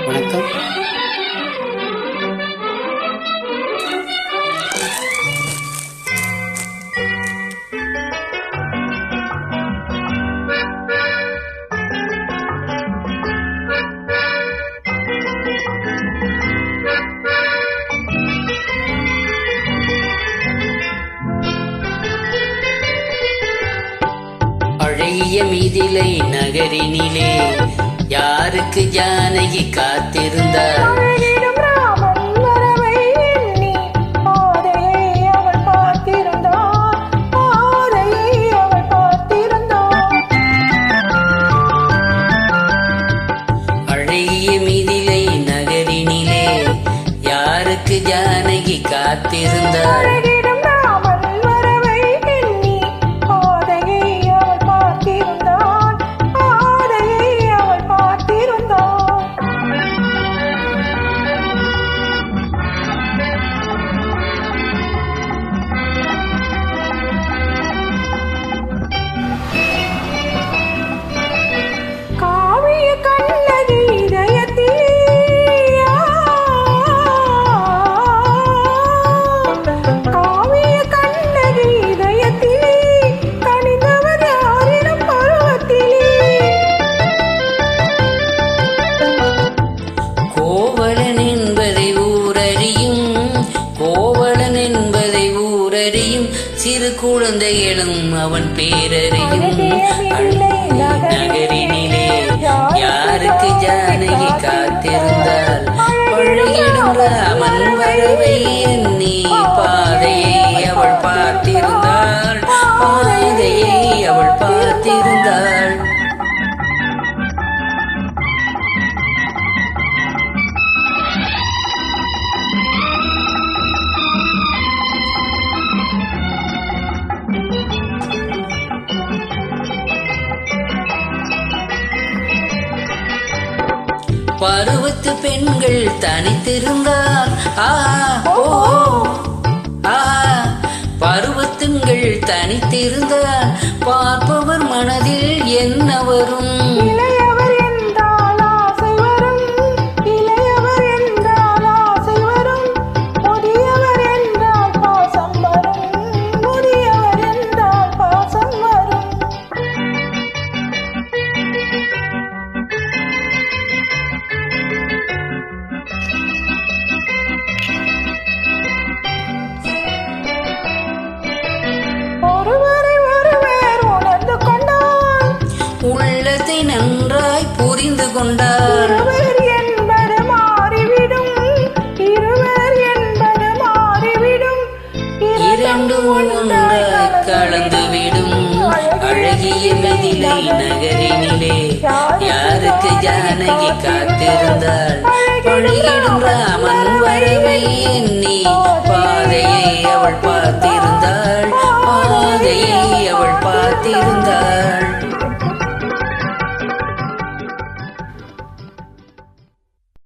வணக்கம். அழகிய மிதிலை நகரினிலே யாருக்கு ஜானகி காத்திருந்தார்? அழகிய மிதிலை நகரினிலே யாருக்கு ஜானகி காத்திருந்தார்? சிறு குழந்தைகளும் அவன் பேரறியும். நகரினிலே யாருக்கு ஜானகி காத்திருந்தால்? பழகிடும் ராமன் வரவை எண்ணி பாதையை அவள் பார்த்திருந்தாள். பாதையை அவள் பார்த்திருந்தாள். பருவத்து பெண்கள் தனித்திருந்தால் பருவத்துங்கள் தனித்திருந்தால் பார்ப்பவர் மனதில் என்ன வரும்? உள்ளத்தை நன்றாய் புரிந்து கொண்டார். இரண்டும் ஒன்றாய் கலந்துவிடும். அழகிய மிதிலை நகரினிலே யாருக்கு ஜானகி காத்திருந்தாள்? பழகிடும் ராமன் வரவை எண்ணி பாதையை அவள் பார்த்திருந்தாள்.